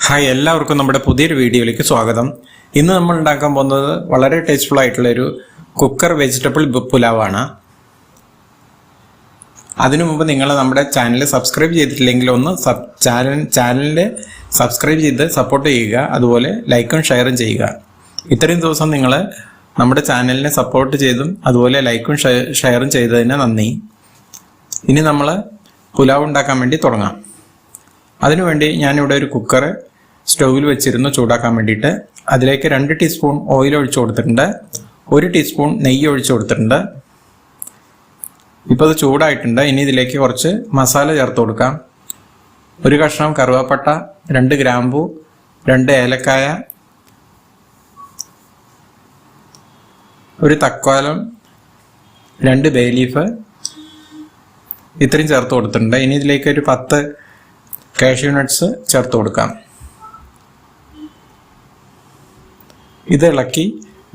Hi, എല്ലാവർക്കും നമ്മുടെ പുതിയൊരു വീഡിയോയിലേക്ക് സ്വാഗതം. ഇന്ന് നമ്മൾ ഉണ്ടാക്കാൻ പോകുന്നത് വളരെ ടേസ്റ്റ്ഫുൾ ആയിട്ടുള്ള ഒരു കുക്കർ വെജിറ്റബിൾ പുലാവാണ്. അതിനു മുമ്പ് നിങ്ങൾ നമ്മുടെ ചാനൽ സബ്സ്ക്രൈബ് ചെയ്തിട്ടില്ലെങ്കിൽ ഒന്ന് ചാനലിൽ സബ്സ്ക്രൈബ് ചെയ്ത് സപ്പോർട്ട് ചെയ്യുക. അതുപോലെ ലൈക്കും ഷെയറും ചെയ്യുക. ഇത്രയും ദിവസം നിങ്ങൾ നമ്മുടെ ചാനലിനെ സപ്പോർട്ട് ചെയ്തും അതുപോലെ ലൈക്കും ഷെയറും ചെയ്തതിന് നന്ദി. ഇനി നമ്മൾ പുലാവ് ഉണ്ടാക്കാൻ വേണ്ടി തുടങ്ങാം. അതിനുവേണ്ടി ഞാനിവിടെ ഒരു കുക്കർ സ്റ്റൗവിൽ വെച്ചിരുന്നു ചൂടാക്കാൻ വേണ്ടിയിട്ട്. അതിലേക്ക് 2 ടീസ്പൂൺ ഓയിൽ ഒഴിച്ചു കൊടുത്തിട്ടുണ്ട്, 1 ടീസ്പൂൺ നെയ്യ് ഒഴിച്ചു കൊടുത്തിട്ടുണ്ട്. ഇപ്പോൾ അത് ചൂടായിട്ടുണ്ട്. ഇനി ഇതിലേക്ക് കുറച്ച് മസാല ചേർത്ത് കൊടുക്കാം. 1 കഷ്ണം കറുവാപ്പട്ട, 2 ഗ്രാമ്പു, 2 ഏലക്കായ, 1 തക്കോലം, 2 ബേ ലീഫ്, ഇത്രയും ചേർത്ത് കൊടുത്തിട്ടുണ്ട്. ഇനി ഇതിലേക്ക് ഒരു 10 കാഷ്യൂ നട്ട്സ് ചേർത്ത് കൊടുക്കാം. ഇത് ഇളക്കി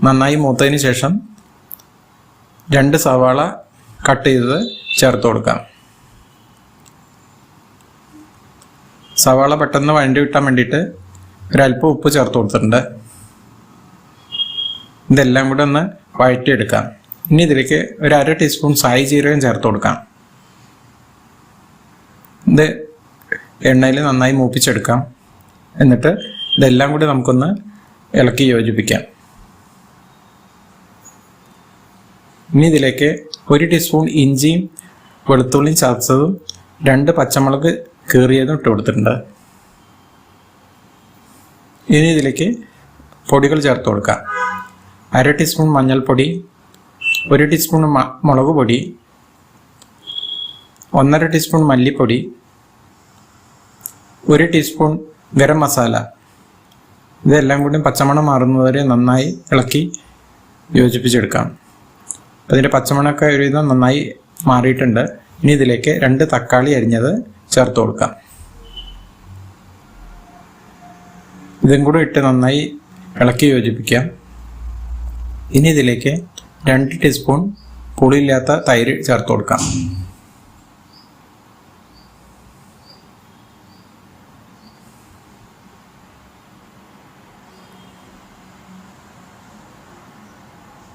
നന്നായി മൂത്തതിന് ശേഷം 2 സവാള കട്ട് ചെയ്തത് ചേർത്ത് കൊടുക്കാം. സവാള പെട്ടെന്ന് വഴണ്ടി കിട്ടാൻ വേണ്ടിയിട്ട് ഒരല്പം ഉപ്പ് ചേർത്ത് കൊടുത്തിട്ടുണ്ട്. ഇതെല്ലാം കൂടെ ഒന്ന് വഴറ്റിയെടുക്കാം. ഇനി ഇതിലേക്ക് ഒരു 1/2 ടീസ്പൂൺ സായി ജീരകം ചേർത്ത് കൊടുക്കാം. ഇത് എണ്ണയിൽ നന്നായി മൂപ്പിച്ചെടുക്കാം. എന്നിട്ട് ഇതെല്ലാം കൂടി നമുക്കൊന്ന് ഇളക്കി യോജിപ്പിക്കാം. ഇനി ഇതിലേക്ക് 1 ടീസ്പൂൺ ഇഞ്ചിയും വെളുത്തുള്ളിയും ചതച്ചതും 2 പച്ചമുളക് കീറിയതും ഇട്ട് കൊടുത്തിട്ടുണ്ട്. ഇനി ഇതിലേക്ക് പൊടികൾ ചേർത്ത് കൊടുക്കാം. 1/2 ടീസ്പൂൺ മഞ്ഞൾപ്പൊടി, 1 ടീസ്പൂൺ മുളക് പൊടി, 1/2 ടീസ്പൂൺ മല്ലിപ്പൊടി, 1 ടീസ്പൂൺ ഗരം മസാല. ഇതെല്ലാം കൂടി പച്ചമണം മാറുന്നവരെ നന്നായി ഇളക്കി യോജിപ്പിച്ചെടുക്കാം. അതിൻ്റെ പച്ചമണമൊക്കെ ഒരുവിധം നന്നായി മാറിയിട്ടുണ്ട്. ഇനി ഇതിലേക്ക് 2 തക്കാളി അരിഞ്ഞത് ചേർത്ത് കൊടുക്കാം. ഇതും കൂടെ ഇട്ട് നന്നായി ഇളക്കി യോജിപ്പിക്കാം. ഇനി ഇതിലേക്ക് 2 ടീസ്പൂൺ പുളിയില്ലാത്ത തൈര് ചേർത്ത് കൊടുക്കാം.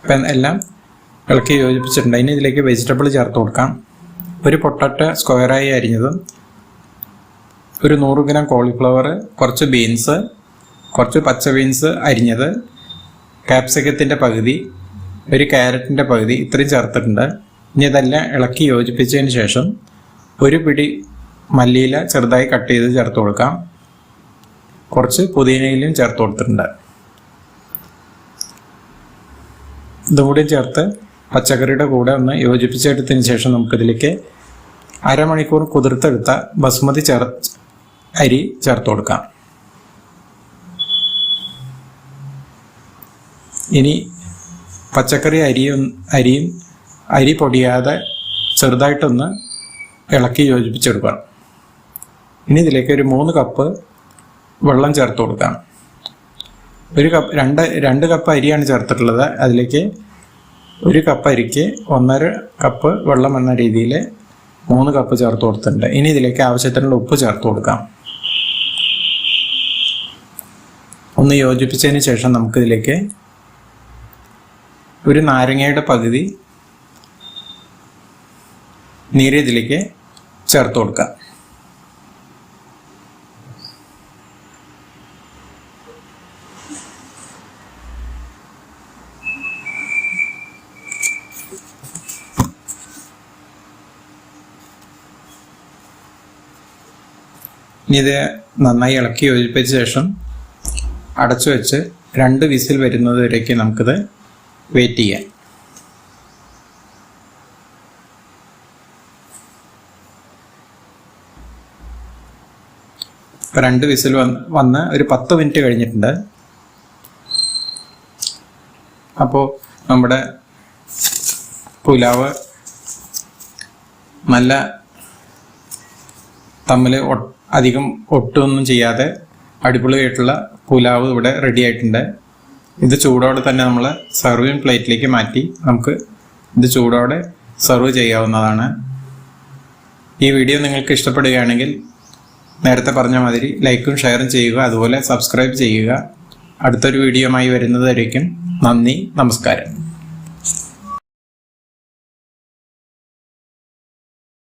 ഇപ്പം എല്ലാം ഇളക്കി യോജിപ്പിച്ചിട്ടുണ്ട്. ഇനി ഇതിലേക്ക് വെജിറ്റബിൾ ചേർത്ത് കൊടുക്കാം. 1 പൊട്ടറ്റോ സ്ക്വയറായി അരിഞ്ഞതും, 100 ഗ്രാം കോളിഫ്ലവർ, കുറച്ച് ബീൻസ്, കുറച്ച് പച്ച ബീൻസ് അരിഞ്ഞത്, കാപ്സിക്കത്തിൻ്റെ പകുതി, 1 ക്യാരറ്റിൻ്റെ പകുതി, ഇത്രയും ചേർത്തിട്ടുണ്ട്. ഇനി ഇതെല്ലാം ഇളക്കി യോജിപ്പിച്ചതിന് ശേഷം 1 പിടി മല്ലിയില ചെറുതായി കട്ട് ചെയ്ത് ചേർത്ത് കൊടുക്കാം. കുറച്ച് പുതിനയിലും ചേർത്ത് കൊടുത്തിട്ടുണ്ട്. ഇതും കൂടി ചേർത്ത് പച്ചക്കറിയുടെ കൂടെ ഒന്ന് യോജിപ്പിച്ചെടുത്തതിന് ശേഷം നമുക്കിതിലേക്ക് 1/2 മണിക്കൂർ കുതിർത്തെടുത്ത ബസുമതി അരി ചേർത്ത് കൊടുക്കാം. ഇനി പച്ചക്കറി അരി പൊടിയാതെ ചെറുതായിട്ടൊന്ന് ഇളക്കി യോജിപ്പിച്ചെടുക്കാം. ഇനി ഇതിലേക്ക് ഒരു 3 കപ്പ് വെള്ളം ചേർത്ത് കൊടുക്കാം. 2 കപ്പ് അരിയാണ് ചേർത്തിട്ടുള്ളത്. അതിലേക്ക് 1 കപ്പ് അരിക്ക് 1.5 കപ്പ് വെള്ളം എന്ന രീതിയിൽ 3 കപ്പ് ചേർത്ത് കൊടുത്തിട്ടുണ്ട്. ഇനി ഇതിലേക്ക് ആവശ്യത്തിനുള്ള ഉപ്പ് ചേർത്ത് കൊടുക്കാം. ഒന്ന് യോജിപ്പിച്ചതിന് ശേഷം നമുക്കിതിലേക്ക് 1 നാരങ്ങയുടെ പകുതി നീര് ഇതിലേക്ക് ചേർത്ത് കൊടുക്കാം. ഇനി ഇത് നന്നായി ഇളക്കി യോജിപ്പിച്ച ശേഷം അടച്ചു വെച്ച് 2 വിസിൽ വരുന്നത് വരേക്ക് നമുക്കിത് വെയിറ്റ് ചെയ്യാം. ഇപ്പോൾ 2 വിസിൽ വന്ന് ഒരു 10 മിനിറ്റ് കഴിഞ്ഞിട്ടുണ്ട്. അപ്പോൾ നമ്മുടെ പുലാവ് നല്ല തമ്മിൽ അധികം ഒട്ടൊന്നും ചെയ്യാതെ അടിപൊളിയായിട്ടുള്ള പുലാവ് ഇവിടെ റെഡി ആയിട്ടുണ്ട്. ഇത് ചൂടോടെ തന്നെ നമ്മൾ സർവിങ് പ്ലേറ്റിലേക്ക് മാറ്റി നമുക്ക് ഇത് ചൂടോടെ സെർവ് ചെയ്യാവുന്നതാണ്. ഈ വീഡിയോ നിങ്ങൾക്ക് ഇഷ്ടപ്പെടുകയാണെങ്കിൽ നേരത്തെ പറഞ്ഞ മാതിരി ലൈക്കും ഷെയറും ചെയ്യുക, അതുപോലെ സബ്സ്ക്രൈബ് ചെയ്യുക. അടുത്തൊരു വീഡിയോയുമായി വരുന്നതായിരിക്കും. നന്ദി, നമസ്കാരം.